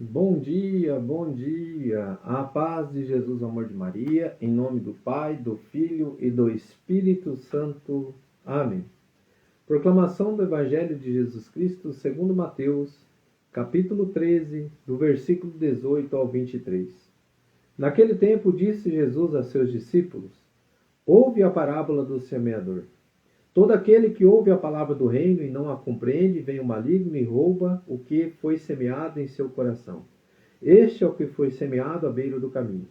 Bom dia, a paz de Jesus, o amor de Maria, em nome do Pai, do Filho e do Espírito Santo. Amém. Proclamação do Evangelho de Jesus Cristo segundo Mateus, capítulo 13, do versículo 18 ao 23. Naquele tempo disse Jesus a seus discípulos: Ouve a parábola do semeador. Todo aquele que ouve a palavra do reino e não a compreende, vem o maligno e rouba o que foi semeado em seu coração. Este é o que foi semeado à beira do caminho.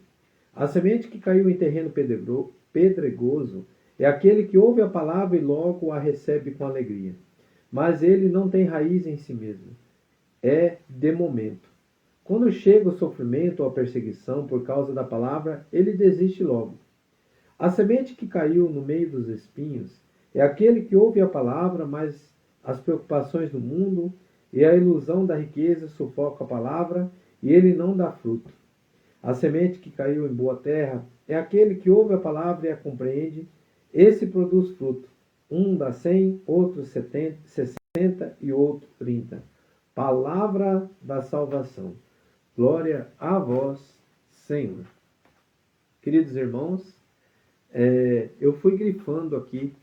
A semente que caiu em terreno pedregoso é aquele que ouve a palavra e logo a recebe com alegria. Mas ele não tem raiz em si mesmo. É de momento. Quando chega o sofrimento ou a perseguição por causa da palavra, ele desiste logo. A semente que caiu no meio dos espinhos é aquele que ouve a palavra, mas as preocupações do mundo e a ilusão da riqueza sufocam a palavra e ele não dá fruto. A semente que caiu em boa terra é aquele que ouve a palavra e a compreende. Esse produz fruto. Um dá 100, outro 70, 60 e outro 30. Palavra da salvação. Glória a vós, Senhor. Queridos irmãos, eu fui grifando aqui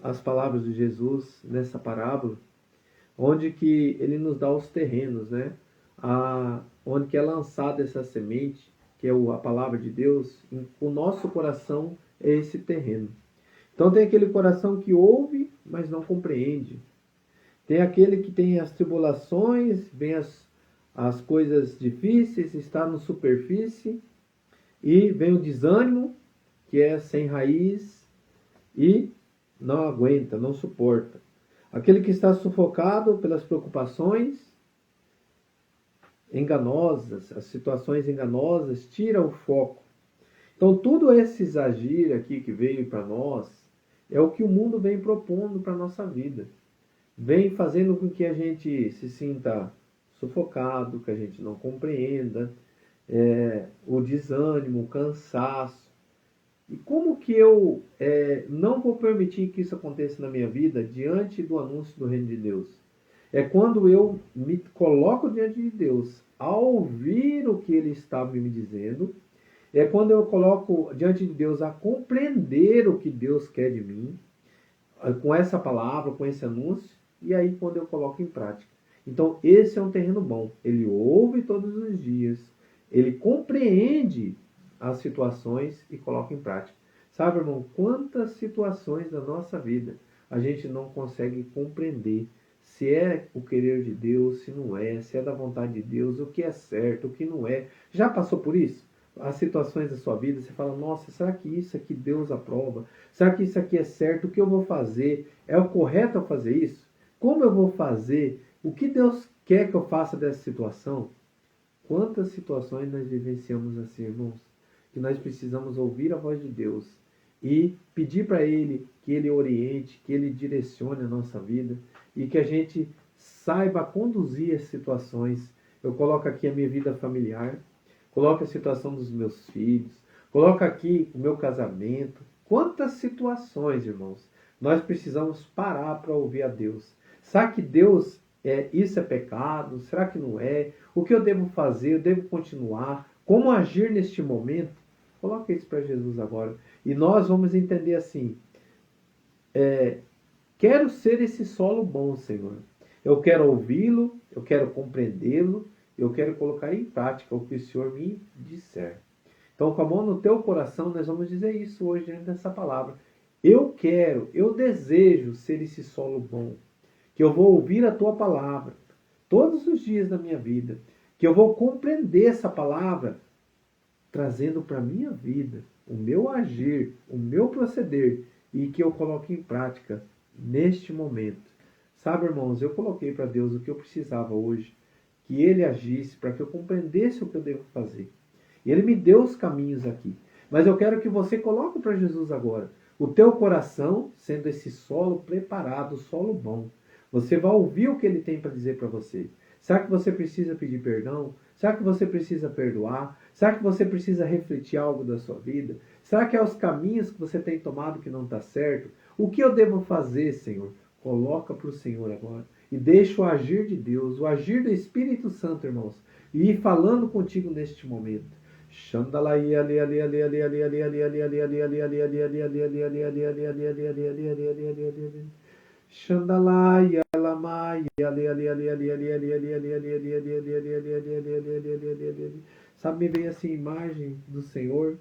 as palavras de Jesus nessa parábola, onde que ele nos dá os terrenos, né? Onde que é lançada essa semente, que é a palavra de Deus, o nosso coração é esse terreno. Então tem aquele coração que ouve, mas não compreende. Tem aquele que tem as tribulações, vem as coisas difíceis, está na superfície, e vem o desânimo, que é sem raiz, e não aguenta, não suporta. Aquele que está sufocado pelas preocupações enganosas, as situações enganosas, tira o foco. Então, tudo esse exagero aqui que veio para nós é o que o mundo vem propondo para a nossa vida. Vem fazendo com que a gente se sinta sufocado, que a gente não compreenda, o desânimo, o cansaço. E como que eu não vou permitir que isso aconteça na minha vida diante do anúncio do reino de Deus? É quando eu me coloco diante de Deus, ao ouvir o que Ele está me dizendo, é quando eu coloco diante de Deus a compreender o que Deus quer de mim, com essa palavra, com esse anúncio, e aí quando eu coloco em prática. Então esse é um terreno bom. Ele ouve todos os dias, ele compreende as situações e coloca em prática. Sabe, irmão, quantas situações da nossa vida a gente não consegue compreender se é o querer de Deus, se não é, se é da vontade de Deus, o que é certo, o que não é. Já passou por isso? As situações da sua vida, você fala, nossa, será que isso aqui Deus aprova? Será que isso aqui é certo? O que eu vou fazer? É o correto eu fazer isso? Como eu vou fazer? O que Deus quer que eu faça dessa situação? Quantas situações nós vivenciamos assim, irmãos? Que nós precisamos ouvir a voz de Deus e pedir para Ele que Ele oriente, que Ele direcione a nossa vida e que a gente saiba conduzir as situações. Eu coloco aqui a minha vida familiar, coloco a situação dos meus filhos, coloco aqui o meu casamento. Quantas situações, irmãos, nós precisamos parar para ouvir a Deus. Será que Deus, isso é pecado? Será que não é? O que eu devo fazer? Eu devo continuar? Como agir neste momento? Coloca isso para Jesus agora. E nós vamos entender assim. Quero ser esse solo bom, Senhor. Eu quero ouvi-lo, eu quero compreendê-lo, eu quero colocar em prática o que o Senhor me disser. Então, com a mão no teu coração, nós vamos dizer isso hoje diante dessa palavra. Eu desejo ser esse solo bom. Que eu vou ouvir a tua palavra todos os dias da minha vida. Que eu vou compreender essa palavra trazendo para a minha vida o meu agir, o meu proceder e que eu coloque em prática neste momento. Sabe, irmãos, eu coloquei para Deus o que eu precisava hoje, que Ele agisse para que eu compreendesse o que eu devo fazer. E Ele me deu os caminhos aqui. Mas eu quero que você coloque para Jesus agora o teu coração sendo esse solo preparado, solo bom. Você vai ouvir o que Ele tem para dizer para você. Será que você precisa pedir perdão? Será que você precisa perdoar? Será que você precisa refletir algo da sua vida? Será que é os caminhos que você tem tomado que não está certo? O que eu devo fazer, Senhor? Coloca para o Senhor agora. e deixa o agir de Deus, o agir do Espírito Santo, irmãos, e ir falando contigo neste momento. Sabe, me veio assim a imagem do Senhor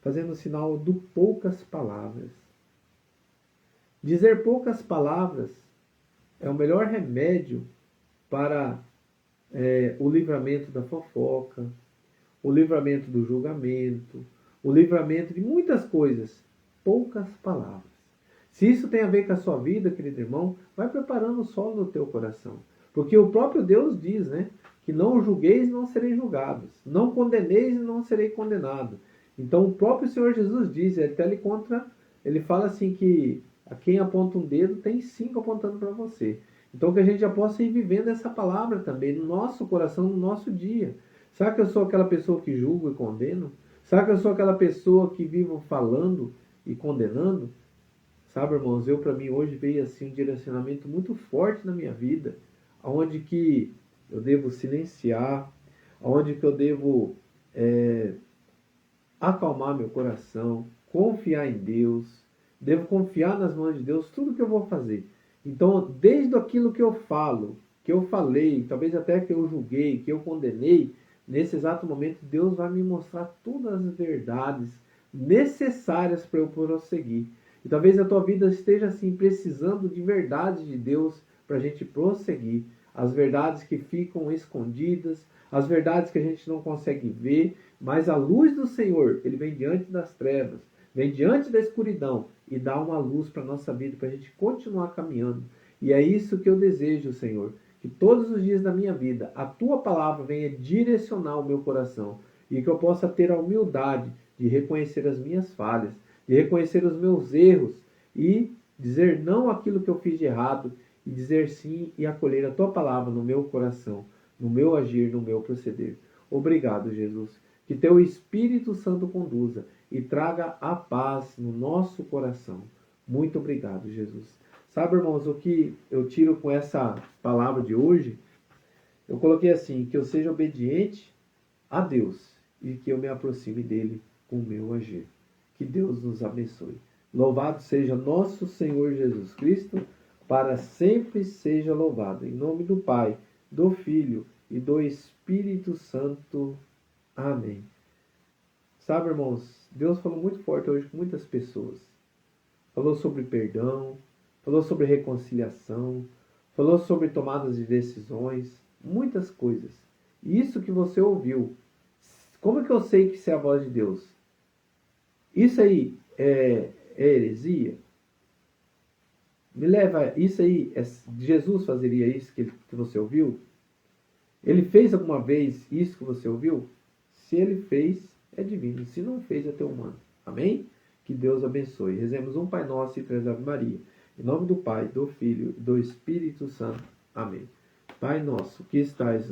fazendo o sinal do poucas palavras. Dizer poucas palavras é o melhor remédio para o livramento da fofoca, o livramento do julgamento, o livramento de muitas coisas. Poucas palavras. Se isso tem a ver com a sua vida, querido irmão, vai preparando o solo no teu coração. Porque o próprio Deus diz, né? Que não julgueis e não sereis julgados. Não condeneis e não serei condenado. Então o próprio Senhor Jesus diz, ele fala assim que a quem aponta um dedo tem 5 apontando para você. Então que a gente já possa ir vivendo essa palavra também no nosso coração, no nosso dia. Será que eu sou aquela pessoa que julgo e condeno? Será que eu sou aquela pessoa que vivo falando e condenando? Sabe, irmãos, para mim hoje veio assim um direcionamento muito forte na minha vida, onde que eu devo silenciar, onde que eu devo acalmar meu coração, confiar em Deus, devo confiar nas mãos de Deus, tudo que eu vou fazer. Então, desde aquilo que eu falo, que eu falei, talvez até que eu julguei, que eu condenei, nesse exato momento Deus vai me mostrar todas as verdades necessárias para eu prosseguir. E talvez a tua vida esteja assim precisando de verdades de Deus para a gente prosseguir. As verdades que ficam escondidas, as verdades que a gente não consegue ver, mas a luz do Senhor, ele vem diante das trevas, vem diante da escuridão e dá uma luz para a nossa vida, para a gente continuar caminhando. E é isso que eu desejo, Senhor, que todos os dias da minha vida a tua palavra venha direcionar o meu coração e que eu possa ter a humildade de reconhecer as minhas falhas, de reconhecer os meus erros e dizer não àquilo que eu fiz de errado e dizer sim e acolher a tua palavra no meu coração, no meu agir, no meu proceder. Obrigado, Jesus. Que teu Espírito Santo conduza e traga a paz no nosso coração. Muito obrigado, Jesus. Sabe, irmãos, o que eu tiro com essa palavra de hoje? Eu coloquei assim, que eu seja obediente a Deus e que eu me aproxime dele com o meu agir. Que Deus nos abençoe. Louvado seja nosso Senhor Jesus Cristo, para sempre seja louvado. Em nome do Pai, do Filho e do Espírito Santo. Amém. Sabe, irmãos, Deus falou muito forte hoje com muitas pessoas. Falou sobre perdão, falou sobre reconciliação, falou sobre tomadas de decisões, muitas coisas. E isso que você ouviu, como é que eu sei que isso é a voz de Deus? Isso aí é heresia? Me leva, isso aí, Jesus fazeria isso que você ouviu? Ele fez alguma vez isso que você ouviu? Se ele fez, é divino. Se não fez, é teu humano. Amém? Que Deus abençoe. Rezemos um Pai Nosso e 3 Ave Maria. Em nome do Pai, do Filho e do Espírito Santo. Amém. Pai nosso, que estais